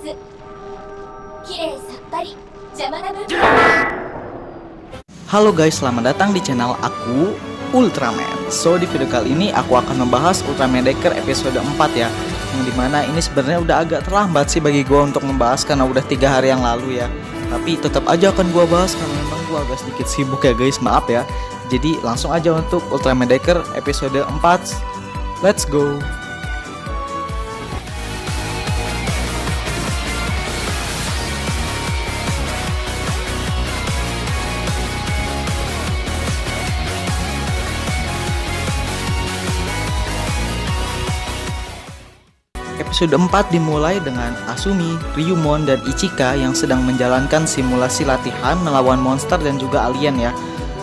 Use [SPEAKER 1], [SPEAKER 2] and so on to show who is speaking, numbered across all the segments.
[SPEAKER 1] 綺麗さっぱり邪魔な部分。
[SPEAKER 2] Halo guys, selamat datang di channel aku, Ultraman. So, di video kali ini aku akan membahas Ultraman Decker episode 4 ya. Yang dimana ini sebenarnya udah agak terlambat sih bagi gua untuk membahas karena udah 3 hari yang lalu ya. Tapi tetap aja akan gua bahas karena memang gua agak sedikit sibuk ya guys, maaf ya. Jadi langsung aja untuk Ultraman Decker episode 4. Let's go. Episode 4 dimulai dengan Asumi, Ryumon, dan Ichika yang sedang menjalankan simulasi latihan melawan monster dan juga alien ya.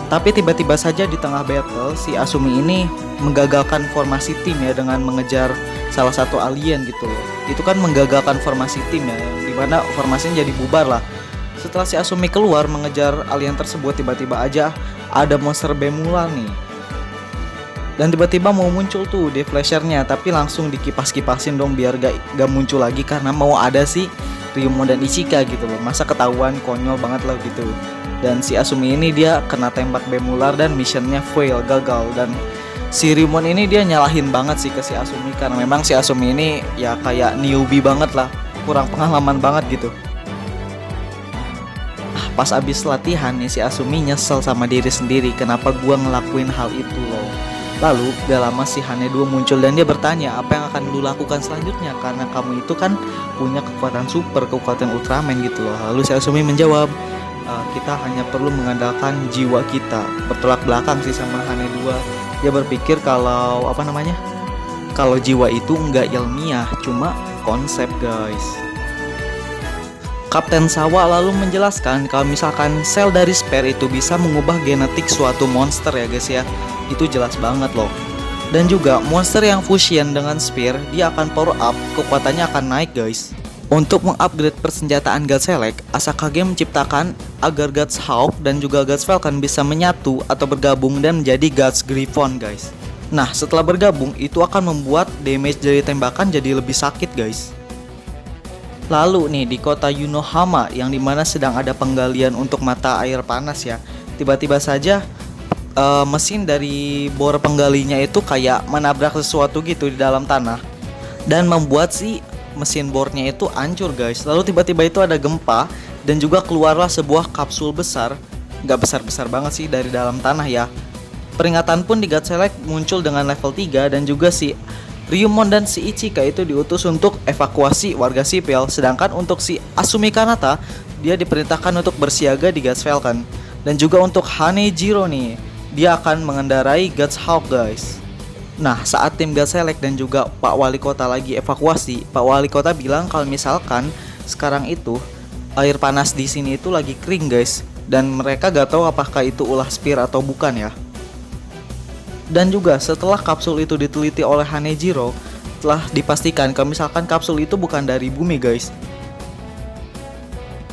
[SPEAKER 2] Tapi tiba-tiba saja di tengah battle, si Asumi ini menggagalkan formasi tim ya dengan mengejar salah satu alien gitu loh. Itu kan menggagalkan formasi tim ya, dimana formasinya jadi bubar lah. Setelah si Asumi keluar mengejar alien tersebut, tiba-tiba aja ada monster Bemulan nih. Dan tiba-tiba mau muncul tuh di flashernya, tapi langsung dikipas-kipasin dong biar gak muncul lagi karena mau ada si Ryumon dan Ichika gitu loh. Masa ketahuan, konyol banget loh gitu. Dan si Asumi ini dia kena tembak Bemular dan missionnya fail, gagal. Dan si Ryumon ini dia nyalahin banget sih ke si Asumi karena memang si Asumi ini ya kayak newbie banget lah, kurang pengalaman banget gitu. Pas abis latihan nih si Asumi nyesel sama diri sendiri, kenapa gua ngelakuin hal itu loh. Lalu gak lama si Hane2 muncul dan dia bertanya apa yang akan lu lakukan selanjutnya karena kamu itu kan punya kekuatan super, kekuatan Ultraman gitu loh. Lalu si Asumi menjawab, kita hanya perlu mengandalkan jiwa kita. Bertolak belakang sih sama Hane2. Dia berpikir kalau kalau jiwa itu nggak ilmiah, cuma konsep guys. Kapten Sawa lalu menjelaskan kalau misalkan sel dari spare itu bisa mengubah genetik suatu monster ya guys ya. Itu jelas banget loh. Dan juga monster yang fusion dengan spear, dia akan power up, kekuatannya akan naik guys. Untuk mengupgrade persenjataan God Select, Asakage menciptakan agar God's Hawk dan juga God's Falcon bisa menyatu atau bergabung dan menjadi God's Griffon guys. Nah setelah bergabung itu akan membuat damage dari tembakan jadi lebih sakit guys. Lalu nih di kota Yunohama yang dimana sedang ada penggalian untuk mata air panas ya, tiba-tiba saja mesin dari bor penggalinya itu kayak menabrak sesuatu gitu di dalam tanah dan membuat si mesin bornya itu hancur guys. Lalu tiba-tiba itu ada gempa dan juga keluarlah sebuah kapsul besar, nggak besar-besar banget sih dari dalam tanah ya. Peringatan pun di God Select muncul dengan level 3 dan juga si Ryumon dan si Ichika itu diutus untuk evakuasi warga sipil, sedangkan untuk si Asumi Kanata dia diperintahkan untuk bersiaga di God's Falcon. Dan juga untuk Hanejiro nih, dia akan mengendarai God's Hawk guys. Nah saat tim God Select dan juga Pak Wali Kota lagi evakuasi, Pak Wali Kota bilang kalau misalkan sekarang itu air panas di sini itu lagi kering guys, dan mereka gak tahu apakah itu ulah spear atau bukan ya. Dan juga setelah kapsul itu diteliti oleh Hanejiro, telah dipastikan kalau misalkan kapsul itu bukan dari bumi guys.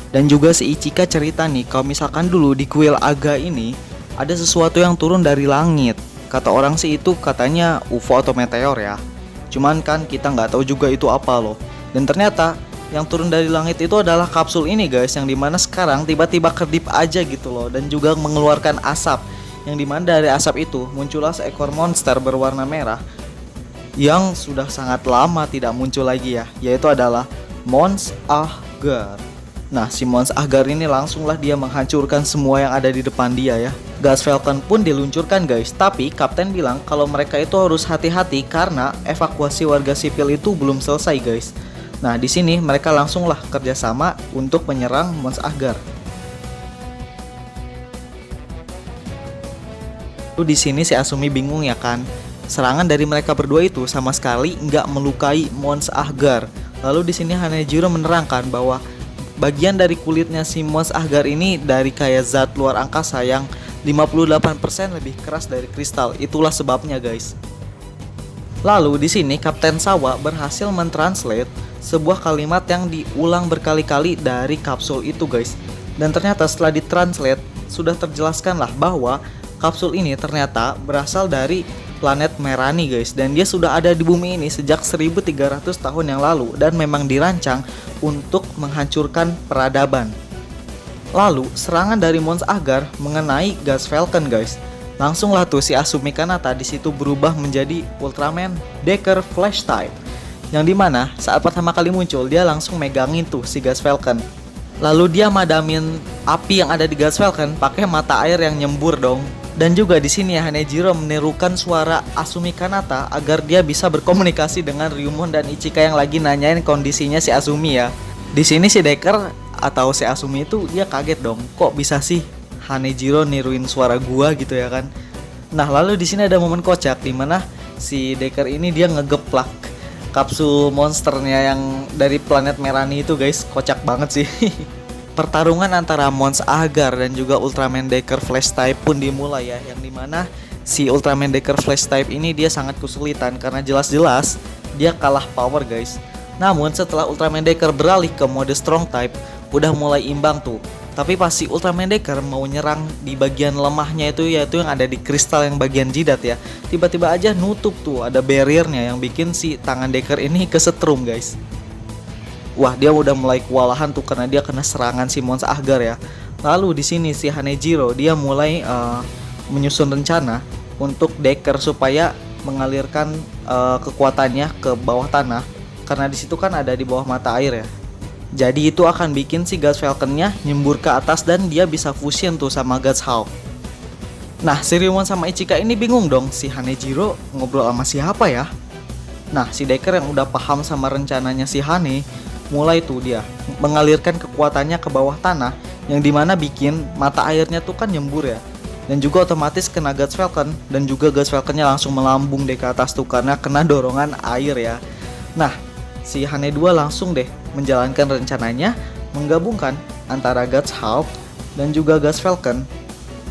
[SPEAKER 2] Dan juga si Ichika cerita nih kalau misalkan dulu di kuil Aga ini ada sesuatu yang turun dari langit. Kata orang sih itu katanya UFO atau meteor ya. Cuman kan kita nggak tahu juga itu apa loh. Dan ternyata yang turun dari langit itu adalah kapsul ini guys, yang dimana sekarang tiba-tiba kedip aja gitu loh. Dan juga mengeluarkan asap, yang dimana dari asap itu muncullah seekor monster berwarna merah yang sudah sangat lama tidak muncul lagi ya, yaitu adalah Mons Ahgar. Nah si Mons Ahgar ini langsunglah dia menghancurkan semua yang ada di depan dia ya. God's Falcon pun diluncurkan guys, tapi kapten bilang kalau mereka itu harus hati-hati karena evakuasi warga sipil itu belum selesai guys. Nah di sini mereka langsunglah kerjasama untuk menyerang Mons Ahgar. Di sini si Asumi bingung ya kan, serangan dari mereka berdua itu sama sekali nggak melukai Mons Ahgar. Lalu di sini Hanejiro menerangkan bahwa bagian dari kulitnya si Mons Ahgar ini dari kayak zat luar angkasa yang 58% lebih keras dari kristal. Itulah sebabnya guys. Lalu di sini Kapten Sawa berhasil mentranslate sebuah kalimat yang diulang berkali-kali dari kapsul itu guys. Dan ternyata setelah ditranslate sudah terjelaskan lah bahwa kapsul ini ternyata berasal dari planet Merani guys, dan dia sudah ada di bumi ini sejak 1300 tahun yang lalu dan memang dirancang untuk menghancurkan peradaban. Lalu serangan dari Mons Agar mengenai Gas Falcon guys. Langsunglah tuh si Asumi Kanata di situ berubah menjadi Ultraman Decker Flash Type. Yang dimana saat pertama kali muncul dia langsung megangin tuh si Gas Falcon. Lalu dia madamin api yang ada di Gas Falcon pakai mata air yang nyembur dong. Dan juga di sini ya Hanejiro menirukan suara Asumi Kanata agar dia bisa berkomunikasi dengan Ryumon dan Ichika yang lagi nanyain kondisinya si Asumi ya. Di sini si Decker atau si Asumi itu dia kaget dong. Kok bisa sih Hanejiro niruin suara gua gitu ya kan. Nah, lalu di sini ada momen kocak di mana si Decker ini dia ngegeplak kapsul monsternya yang dari planet Merani itu guys. Kocak banget sih. Pertarungan antara Mons Agar dan juga Ultraman Decker Flash Type pun dimulai ya, yang dimana si Ultraman Decker Flash Type ini dia sangat kesulitan karena jelas-jelas dia kalah power guys. Namun setelah Ultraman Decker beralih ke mode Strong Type udah mulai imbang tuh. Tapi pas si Ultraman Decker mau nyerang di bagian lemahnya itu, yaitu yang ada di kristal yang bagian jidat ya, tiba-tiba aja nutup tuh, ada barriernya yang bikin si tangan Decker ini kesetrum guys. Wah, dia udah mulai kewalahan tuh karena dia kena serangan si Mons Agar ya. Lalu di sini si Hanejiro dia mulai menyusun rencana untuk Decker supaya mengalirkan kekuatannya ke bawah tanah, karena di situ kan ada di bawah mata air ya. Jadi itu akan bikin si Gas Falcon-nya nyembur ke atas dan dia bisa fusion tuh sama Gas Hawk. Nah, si Ryumon sama Ichika ini bingung dong, si Hanejiro ngobrol sama siapa ya? Nah, si Decker yang udah paham sama rencananya si Hane mulai tuh dia mengalirkan kekuatannya ke bawah tanah, yang dimana bikin mata airnya tuh kan nyembur ya, dan juga otomatis kena Gas Falcon, dan juga Gas Falconnya langsung melambung deh ke atas tuh karena kena dorongan air ya. Nah, si Hane 2 langsung deh menjalankan rencananya menggabungkan antara Gas Hawk dan juga Gas Falcon.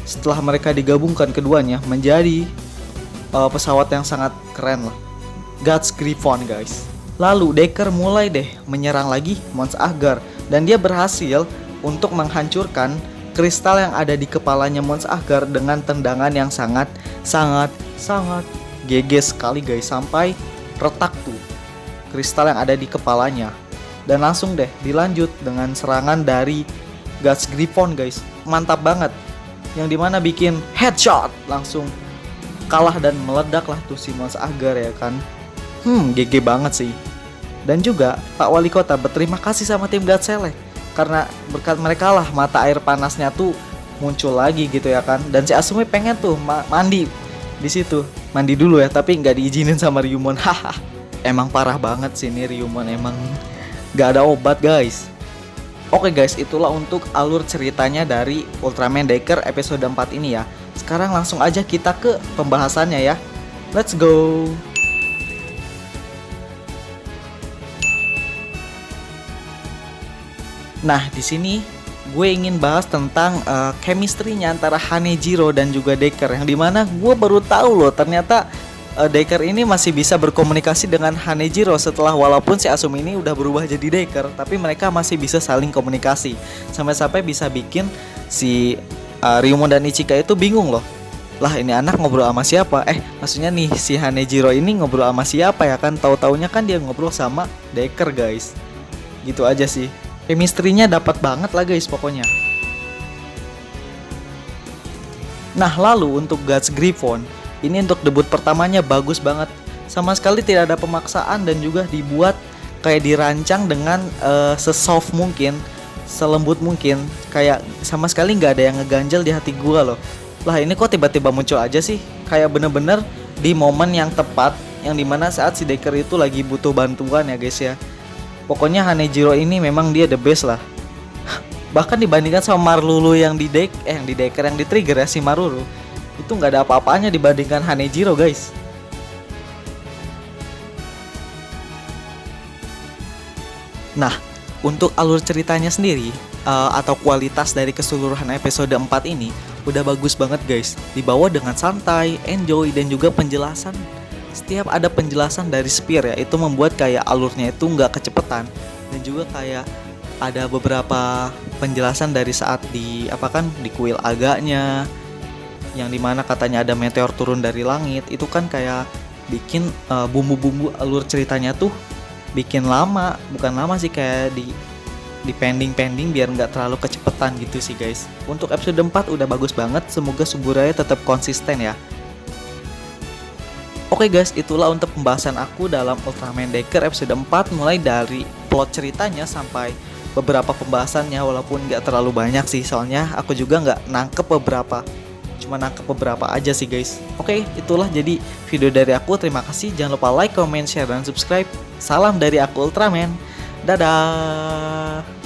[SPEAKER 2] Setelah mereka digabungkan keduanya menjadi pesawat yang sangat keren lah, Gas Griffon guys. Lalu Decker mulai deh menyerang lagi Mons Agar, dan dia berhasil untuk menghancurkan kristal yang ada di kepalanya Mons Agar dengan tendangan yang sangat GG sekali guys, sampai retak tuh kristal yang ada di kepalanya. Dan langsung deh dilanjut dengan serangan dari Gas Griffon guys. Mantap banget, yang dimana bikin headshot, langsung kalah dan meledak lah tuh si Mons Agar ya kan. GG banget sih. Dan juga Pak Wali Kota berterima kasih sama tim Godzilla karena berkat mereka lah mata air panasnya tuh muncul lagi gitu ya kan. Dan si Asumi pengen tuh mandi di situ, mandi dulu ya, tapi nggak diizinin sama Ryumon. Haha, emang parah banget sih ini Ryumon, emang nggak ada obat guys. Oke guys, itulah untuk alur ceritanya dari Ultraman Decker episode 4 ini ya. Sekarang langsung aja kita ke pembahasannya ya. Let's go. Nah, di sini gue ingin bahas tentang chemistry-nya antara Hanejiro dan juga Decker, yang dimana gue baru tahu loh ternyata Decker ini masih bisa berkomunikasi dengan Hanejiro setelah walaupun si Asumi ini udah berubah jadi Decker, tapi mereka masih bisa saling komunikasi sampai-sampai bisa bikin si Ryumon dan Ichika itu bingung loh. Lah, ini anak ngobrol sama siapa? Maksudnya nih si Hanejiro ini ngobrol sama siapa ya kan? Tahu-taunya kan dia ngobrol sama Decker guys. Gitu aja sih. Chemistry-nya dapat banget lah guys pokoknya. Nah, lalu untuk Gas Griffon, ini untuk debut pertamanya bagus banget. Sama sekali tidak ada pemaksaan dan juga dibuat kayak dirancang dengan sesoft mungkin, selembut mungkin. Kayak sama sekali nggak ada yang ngeganjel di hati gua loh. Lah, ini kok tiba-tiba muncul aja sih? Kayak bener-bener di momen yang tepat, yang dimana saat si Decker itu lagi butuh bantuan ya guys ya. Pokoknya Hanejiro ini memang dia the best lah. Bahkan dibandingkan sama Marlulu yang di Decker yang di trigger ya, si Maruru itu nggak ada apa-apanya dibandingkan Hanejiro guys. Nah, untuk alur ceritanya sendiri atau kualitas dari keseluruhan episode 4 ini udah bagus banget guys. Dibawa dengan santai, enjoy, dan juga penjelasan. Setiap ada penjelasan dari Spear ya, itu membuat kayak alurnya itu nggak kecepetan. Dan juga kayak ada beberapa penjelasan dari saat di kuil agaknya, yang dimana katanya ada meteor turun dari langit. Itu kan kayak bikin bumbu-bumbu alur ceritanya tuh bikin lama, bukan lama sih, kayak di pending biar nggak terlalu kecepetan gitu sih guys. Untuk episode 4 udah bagus banget, semoga Suburaya tetap konsisten ya. Oke guys, itulah untuk pembahasan aku dalam Ultraman Decker episode 4, mulai dari plot ceritanya sampai beberapa pembahasannya, walaupun nggak terlalu banyak sih, soalnya aku juga nggak nangkep beberapa, cuma nangkep beberapa aja sih guys. Oke, itulah jadi video dari aku, terima kasih, jangan lupa like, comment, share, dan subscribe. Salam dari aku Ultraman, dadah.